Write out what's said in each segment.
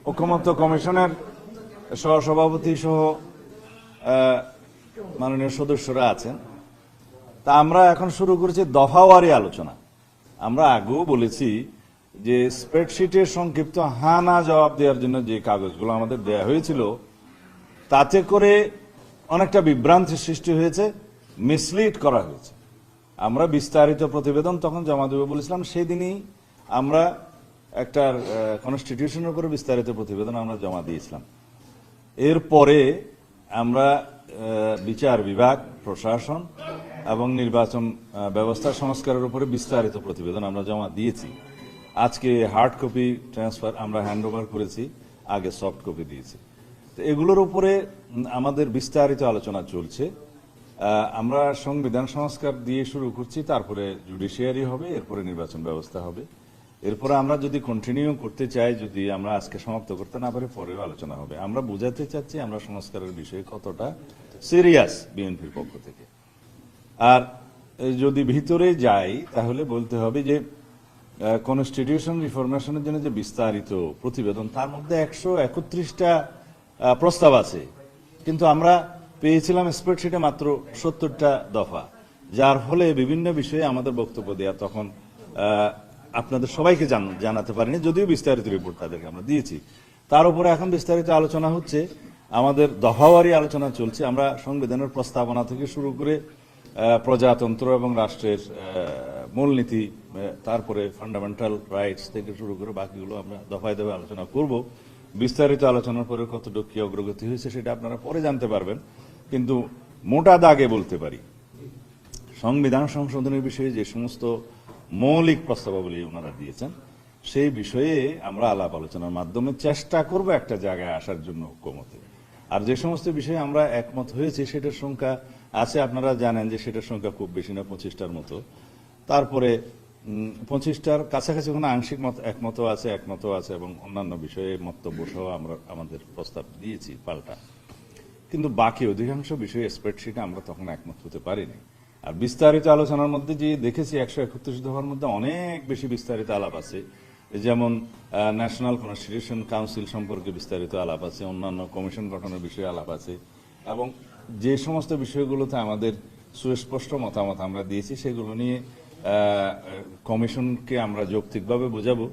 ঐকমত্য কমিশনের সহসভাপতি সহ মাননীয় সদস্যরা আছেন। তা আমরা এখন শুরু করেছি দফাওয়ারি আলোচনা। আমরা আগেও বলেছি যে স্প্রেডশিটের সংক্ষিপ্ত হা না জবাব দেওয়ার জন্য যে কাগজগুলো আমাদের দেয়া হয়েছিল, তাতে করে অনেকটা বিভ্রান্তির সৃষ্টি হয়েছে, মিসলিড করা হয়েছে। আমরা বিস্তারিত প্রতিবেদন তখন জমা দেবো বলেছিলাম, সেদিনই আমরা একটা কনস্টিটিউশনের উপরে বিস্তারিত প্রতিবেদন আমরা জমা দিয়েছিলাম। এরপরে আমরা বিচার বিভাগ, প্রশাসন এবং নির্বাচন ব্যবস্থা সংস্কারের উপরে বিস্তারিত প্রতিবেদন আমরা জমা দিয়েছি। আজকে হার্ড কপি ট্রান্সফার আমরা হ্যান্ড ওভার করেছি, আগে সফট কপি দিয়েছি। তো এগুলোর উপরে আমাদের বিস্তারিত আলোচনা চলছে। আমরা সংবিধান সংস্কার দিয়ে শুরু করছি, তারপরে জুডিশিয়ারি হবে, এরপরে নির্বাচন ব্যবস্থা হবে। এরপরে আমরা যদি কন্টিনিউ করতে চাই, যদি আমরা আজকে সমাপ্ত করতে না পারি, পরেও আলোচনা হবে। আমরা বোঝাতে চাচ্ছি আমরা সংস্কারের বিষয়ে কতটা সিরিয়াস বিএনপির পক্ষ থেকে। আর যদি ভিতরে যাই তাহলে বলতে হবে যে কনস্টিটিউশন রিফরমেশনের জন্য যে বিস্তারিত প্রতিবেদন, তার মধ্যে 131টা প্রস্তাব আছে, কিন্তু আমরা পেয়েছিলাম স্প্রেডশিটে মাত্র 70টা দফা, যার ফলে বিভিন্ন বিষয়ে আমাদের বক্তব্য দেওয়া তখন আপনাদের সবাইকে জানাতে পারিনি, যদিও বিস্তারিত রিপোর্ট তাদেরকে আমরা দিয়েছি। তার উপরে এখন বিস্তারিত আলোচনা হচ্ছে, আমাদের দফাওয়ারি আলোচনা চলছে। আমরা সংবিধানের প্রস্তাবনা থেকে শুরু করে প্রজাতন্ত্র এবং রাষ্ট্রের মূলনীতি, তারপরে ফান্ডামেন্টাল রাইটস থেকে শুরু করে বাকিগুলো আমরা দফায় দফায় আলোচনা করব। বিস্তারিত আলোচনার পরে কতটুকু কি অগ্রগতি হয়েছে সেটা আপনারা পরে জানতে পারবেন। কিন্তু মোটা দাগে বলতে পারি, সংবিধান সংশোধনের বিষয়ে যে সমস্ত মৌলিক প্রস্তাবাবলী ওনারা দিয়েছেন, সেই বিষয়ে আমরা আলাপ আলোচনার মাধ্যমে চেষ্টা করব একটা জায়গায় আসার জন্য ঐকমত্যে। আর যে সমস্ত বিষয়ে আমরা একমত হয়েছি সেটার সংখ্যা আছে, আপনারা জানেন যে সেটার সংখ্যা খুব বেশি না, 25টার মতো। তারপরে 25টার কাছাকাছি কোনো আংশিক একমত আছে এবং অন্যান্য বিষয়ে মন্তব্য সহ আমরা আমাদের প্রস্তাব দিয়েছি পাল্টা। কিন্তু বাকি অধিকাংশ বিষয়ে স্প্রেডশিটে আমরা তখন একমত হতে পারিনি। আর বিস্তারিত আলোচনার মধ্যে যে দেখেছি 131 দফার মধ্যে অনেক বেশি বিস্তারিত আলাপ আছে, যেমন ন্যাশনাল কনস্টিটিউশন কাউন্সিল সম্পর্কে বিস্তারিত আলাপ আছে, অন্যান্য কমিশন গঠনের বিষয়ে আলাপ আছে, এবং যে সমস্ত বিষয়গুলোতে আমাদের সুস্পষ্ট মতামত আমরা দিয়েছি সেগুলো নিয়ে কমিশনকে আমরা যৌক্তিকভাবে বোঝাবো,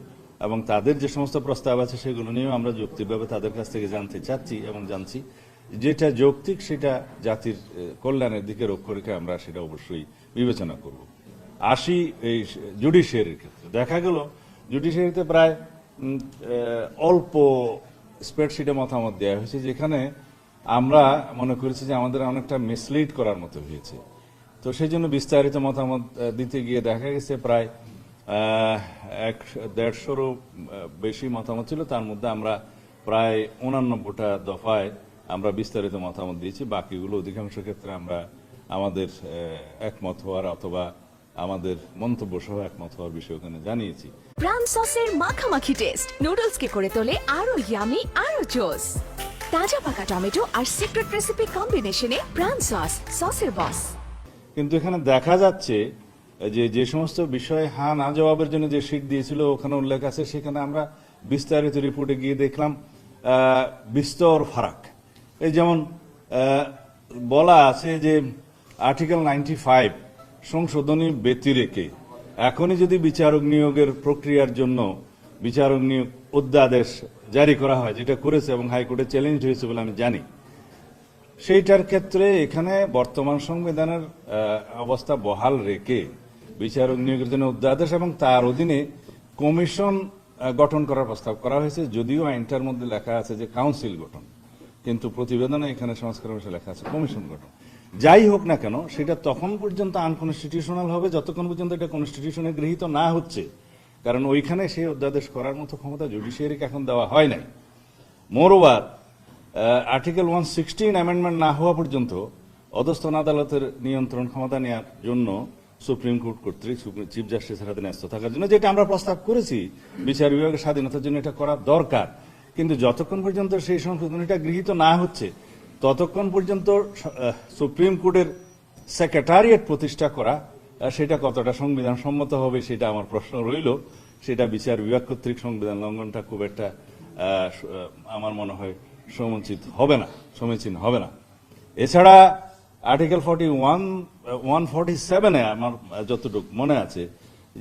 এবং তাদের যে সমস্ত প্রস্তাব আছে সেগুলো নিয়েও আমরা যৌক্তিকভাবে তাদের কাছ থেকে জানতে চাচ্ছি এবং জানছি। যেটা যৌক্তিক সেটা জাতির কল্যাণের দিকে লক্ষ্য রেখে আমরা সেটা অবশ্যই বিবেচনা করব। আসি এই জুডিশিয়ারির ক্ষেত্রে, দেখা গেল জুডিশিয়ারিতে প্রায় অল্প স্প্রেডশিটে মতামত দেওয়া হয়েছে, যেখানে আমরা মনে করেছি যে আমাদের অনেকটা মিসলিড করার মতো হয়েছে। তো সেই জন্য বিস্তারিত মতামত দিতে গিয়ে দেখা গেছে প্রায় 150-রও বেশি মতামত ছিল। তার মধ্যে আমরা প্রায় 89টা দফায় আমরা বিস্তারিত মতামত দিয়েছি। বাকিগুলো অধিকাংশ ক্ষেত্রে আমরা আমাদের একমত হওয়ার অথবা আমাদের মন্তব্য সহ একমত হওয়ার বিষয় ওখানে জানিয়েছি। প্রাণ সসের মাখামাখি টেস্ট নুডলসকে করে তোলে আরো ইয়ামি, আরো জোস। তাজা পাকা টমেটো আর সিক্রেট রেসিপি কম্বিনেশনে প্রাণ সসের বস। কিন্তু এখানে দেখা যাচ্ছে যে সমস্ত বিষয়ে হ্যাঁ না জবাবের জন্য যে শীট দিয়েছিল ওখানে উল্লেখ আছে, সেখানে আমরা বিস্তারিত রিপোর্টে গিয়ে দেখলাম বিস্তর ফারাক। এই যেমন বলা আছে যে আর্টিকেল 95 সংশোধনী ব্যতিরেকে এখনই যদি বিচারক নিয়োগের প্রক্রিয়ার জন্য বিচারক নিয়োগ অধ্যাদেশ জারি করা হয়, যেটা করেছে এবং হাইকোর্টে চ্যালেঞ্জ হয়েছে বলে আমি জানি, সেইটার ক্ষেত্রে এখানে বর্তমান সংবিধানের অবস্থা বহাল রেখে বিচারক নিয়োগের জন্য অধ্যাদেশ এবং তার অধীনে কমিশন গঠন করার প্রস্তাব করা হয়েছে। যদিও আইনটার মধ্যে লেখা আছে যে কাউন্সিল গঠন, কিন্তু প্রতিবেদনে এখানে সংস্কার বিষয়ে লেখা আছে কমিশন গঠন। যাই হোক না কেন, সেটা তখন পর্যন্ত আনকনস্টিটিউশনাল হবে যতক্ষণ পর্যন্ত এটা কনস্টিটিউশনে গৃহীত না হচ্ছে, কারণ ওইখানে সেই অধ্যাদেশ করার মতো ক্ষমতা জুডিশিয়ারিকে এখন দেওয়া হয় নাই। মোরওভার আর্টিকেল 116 অ্যামেন্ডমেন্ট না হওয়া পর্যন্ত অধস্তন আদালতের নিয়ন্ত্রণ ক্ষমতা নেওয়ার জন্য সুপ্রিম কোর্ট কর্তৃক চিফ জাস্টিসের হাতে ন্যস্ত থাকার জন্য, যেটা আমরা প্রস্তাব করেছি, বিচার বিভাগের স্বাধীনতার জন্য এটা করা দরকার। কিন্তু যতক্ষণ পর্যন্ত সেই সংশোধনীটা গৃহীত না হচ্ছে ততক্ষণ পর্যন্ত সুপ্রিম কোর্টের সেক্রেটারিয়েট প্রতিষ্ঠা করা সেটা কতটা সংবিধান সম্মত হবে সেটা আমার প্রশ্ন রইল। সেটা বিচার বিভাগ কর্তৃক সংবিধান লঙ্ঘনটা খুব একটা আমার মনে হয় সমীচীন হবে না। এছাড়া আর্টিকেল 147-এ আমার যতটুকু মনে আছে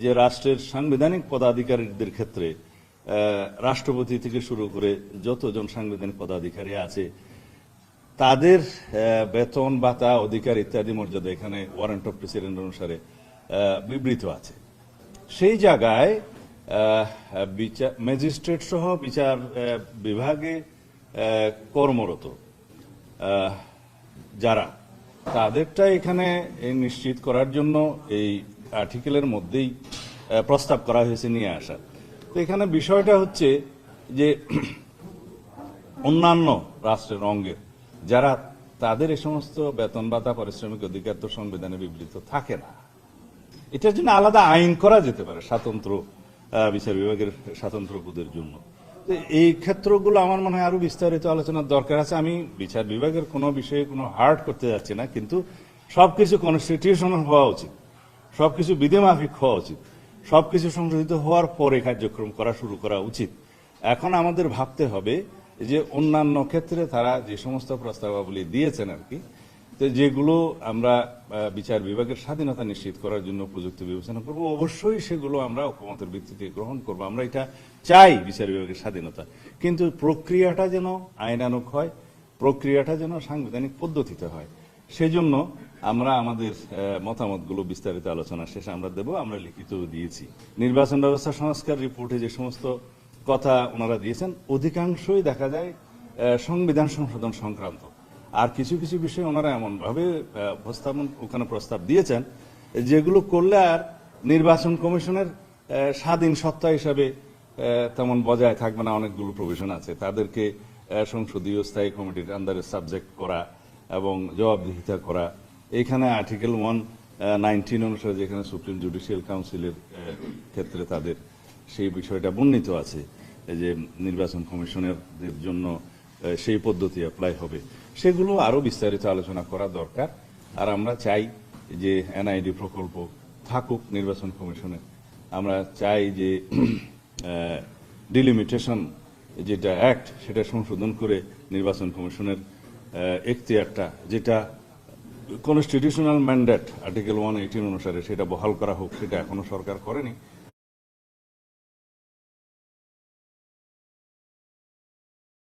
যে রাষ্ট্রের সাংবিধানিক পদাধিকারীদের ক্ষেত্রে রাষ্ট্রপতি থেকে শুরু করে যতজন সাংবিধানিক পদাধিকারী আছে তাদের বেতন ভাতা অধিকার ইত্যাদি মর্যাদা এখানে ওয়ারেন্ট অফ প্রেসিডেন্ট অনুসারে বিবৃত আছে। সেই জায়গায় ম্যাজিস্ট্রেট সহ বিচার বিভাগে কর্মরত যারা তাদেরটা এখানে নিশ্চিত করার জন্য এই আর্টিকেলের মধ্যেই প্রস্তাব করা হয়েছে নিয়ে আসার। তো এখানে বিষয়টা হচ্ছে যে অন্যান্য রাষ্ট্রের অঙ্গের যারা তাদের এই সমস্ত বেতন ভাতা পারিশ্রমিক অধিকার তো সংবিধানে বিবৃত থাকে না, এটার জন্য আলাদা আইন করা যেতে পারে স্বতন্ত্র বিচার বিভাগের স্বতন্ত্র পদের জন্য। এই ক্ষেত্রগুলো আমার মনে হয় আরো বিস্তারিত আলোচনার দরকার আছে। আমি বিচার বিভাগের কোনো বিষয়ে কোনো হার্ড করতে যাচ্ছি না, কিন্তু সবকিছু কনস্টিটিউশনাল হওয়া উচিত, সবকিছু বিধিমাফিক হওয়া উচিত, সবকিছু সংশোধিত হওয়ার পরে কার্যক্রম করা শুরু করা উচিত। এখন আমাদের ভাবতে হবে যে অন্যান্য ক্ষেত্রে তারা যে সমস্ত প্রস্তাবাবলী দিয়েছেন আর কি, তো যেগুলো আমরা বিচার বিভাগের স্বাধীনতা নিশ্চিত করার জন্য উপযুক্ত বিবেচনা করব, অবশ্যই সেগুলো আমরা ঐকমত্যের ভিত্তিতে গ্রহণ করব। আমরা এটা চাই বিচার বিভাগের স্বাধীনতা, কিন্তু প্রক্রিয়াটা যেন আইনানুগ হয়, প্রক্রিয়াটা যেন সাংবিধানিক পদ্ধতিতে হয়। সেজন্য আমরা আমাদের মতামতগুলো বিস্তারিত আলোচনা শেষে আমরা দেব। আমরা লিখিত দিয়েছি। নির্বাচন ব্যবস্থা সংস্কার রিপোর্টে যে সমস্ত কথা ওনারা দিয়েছেন অধিকাংশই দেখা যায় সংবিধান সংশোধন সংক্রান্ত। আর কিছু কিছু বিষয় ওনারা এমন ভাবে ওখানে প্রস্তাব দিয়েছেন যেগুলো করলে আর নির্বাচন কমিশনের স্বাধীন সত্তা হিসাবে তেমন বজায় থাকবে না। অনেকগুলো প্রভিশন আছে, তাদেরকে সংসদীয় স্থায়ী কমিটির আন্ডারে সাবজেক্ট করা এবং জবাবদিহিতা করা। এখানে আর্টিকেল 119 অনুসারে যেখানে সুপ্রিম জুডিশিয়াল কাউন্সিলের ক্ষেত্রে তাদের সেই বিষয়টা বর্ণিত আছে যে নির্বাচন কমিশনের জন্য সেই পদ্ধতি অ্যাপ্লাই হবে, সেগুলো আরো বিস্তারিত আলোচনা করা দরকার। আর আমরা চাই যে এনআইডি প্রকল্প থাকুক নির্বাচন কমিশনে। আমরা চাই যে ডিলিমিটেশন যেটা অ্যাক্ট সেটা সংশোধন করে নির্বাচন কমিশনের এখতিয়ারটা, যেটা কনস্টিটিউশনাল ম্যান্ডেট আর্টিকেল 118 অনুসারে, সেটা বহাল করা হোক। সেটা এখনো সরকার করেনি।